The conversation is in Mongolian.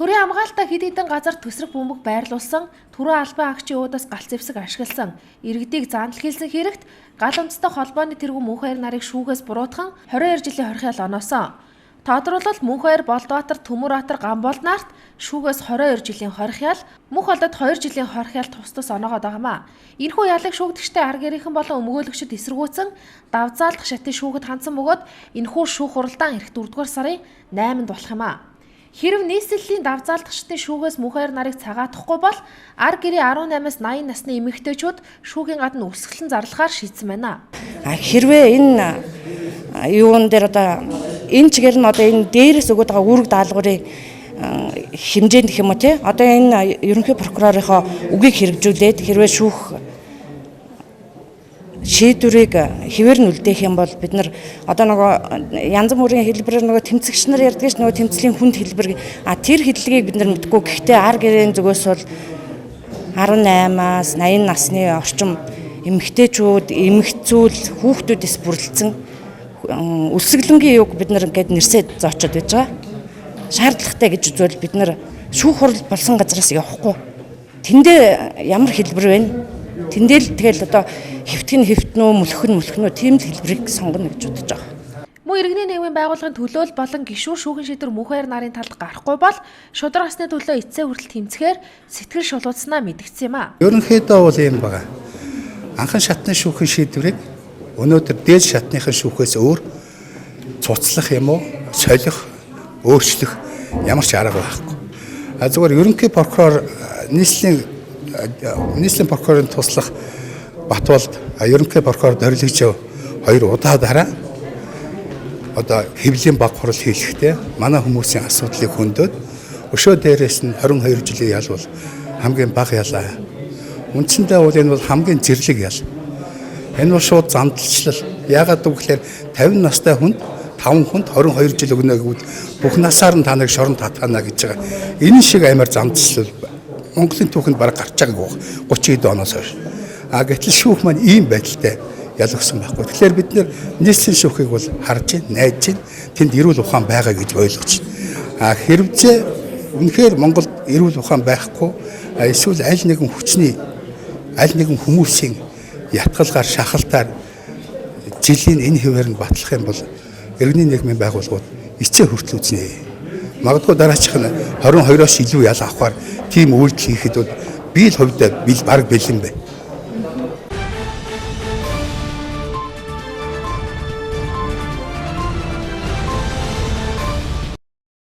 Төрийн хамгаалалтаа хэд хэдэн газар төсрөх бөмбөг байрлуулсан, түрүү албан агчийн уудаас галт зэвсэг ашигласан, иргэдийг заандал хийлсэн хэрэгт гал үндэстэй холбооны тэргүүн Мөнхбаяр нарыг шүүхээс буруутхан 22 жилийн хорхиол оноосон. Тодорхойлбол Мөнхбаяр, Болдбаатар, Төмөрбаатар, Гамбол нарт шүүгээс 22 жилийн хорхиол, Мөнх холдод 2 жилийн хорхиол тус оноогоод байгаамаа. Энэхүү ялыг шүүгдэгчтэй арга гэрийнхэн болон өмгөөлөгчд эсэргүүцэн давзаалдах шатны шүүхэд хандсан бөгөөд энэхүү шүүх хуралдаан эрт 4-р сарын 8-нд болох юм а. Хэрв нийслэлийн давзаалдах шатны шүүгээс Мөнхбаяр нарыг цагаатахгүй бол арга гэрийн 18-аас 80 насны эмэгтэйчүүд шүүхийн гадна өсгөлэн зарлахаар шийдсэн байна. Хэрвээ энэ юун дээр одоо энэ чигээр нь одоо энэ дээрээс өгöd байгаа үүрэг даалгаврын хэмжээнд гэх юм уу те одоо энэ ерөнхий прокурорынхоо үгийг хэрэгжүүлээд хэрвээ шүүх шийдвэрийг хэвээр нь үлдээх юм бол бид нар одоо нөгөө янз бүрийн хэлбэрээр нөгөө тэмцэгч нар ярьдаг ш нөгөө тэмцлийн хүнд хэлбэр тэр хэллэгийг бид нар мэдгүй гэхдээ арга гэрийн зүгээс бол 18-аас 80 насны орчим эмэгтэйчүүд эмэгцүүл хүүхдүүдээс бүрэлдсэн өсөглөнгийн юг бид нар ингээд нэрсээ зоочод байж байгаа. Шаардлагатай гэж үзвэл бид нар шүүх хурал болсон газраас явахгүй. Тэндээ ямар хэлбэр вэ? Тэндээ л тэгэл одоо хэвтгэн мөлхнөө тийм л хэлбэрийг сонгоно гэж бодож байгаа. Мөн иргэний нийгмийн байгууллагын төлөөл болон гишүүр шүүхийн шийдвэр Мөнхбаяр нарын талд гарахгүй бол шударгасны төлөө эцсээ хүртэл тэмцэхээр сэтгэл шулууцснаа мэдгдсэн юм а. Ерөнхийдөө бол юм байна. Анхан шатны шүүхийн шийдвэрийг өнөөдөр дээд шатныхын шүүхээс өөр цуцлах юм уу, солих, өөрчлөх ямар ч арга байхгүй. Зүгээр ерөнхий прокурор нийслэлийн прокурорын туслах Батболд ерөнхий прокурор Дорилгожоо 2 удаа дараа одоо хэвлэлийн баг хурал хийлэхдээ манай хүмүүсийн асуудлыг хөндөд өшөө дээрээс нь 22 жилийн ял бол хамгийн бага ялаа. Үндсэндээ бол энэ бол хамгийн зэрлэг ял. Энэ бол шууд замдалчлал. Яагаад гэвэл 50 настай хүнд 5 хүнд 22 жил өгнө гэвэл бүх насаар нь таныг шоронд татгана гэж байгаа. Энэ шиг амар замдалчлал Монголын түүхэнд бараг гарч байгааг 30 оноос хойш. Гэтэл шүүх маань ийм байдалтай ял өгсөн байхгүй. Тэгэхээр бид нэр нийслэлийн шүүхийг бол харж байна, найдаж байна. Тэнд эрүүл ухаан байгаа гэж ойлгож байна. Хэрвээ үнэхээр Монголд эрүүл ухаан байхгүй эсвэл аль нэгэн хүмүүсийн ятгалгаар шахалтаар жилийн энэ хэвээр нь батлах юм бол иргэний нийгмийн байгууллагууд эцээ хүртэл үзнэ. Магадгүй дараачих нь 22-оос илүү ял авахаар тийм үйлдэл хийхэд бол би л хувьдаа баг бэлэн бай.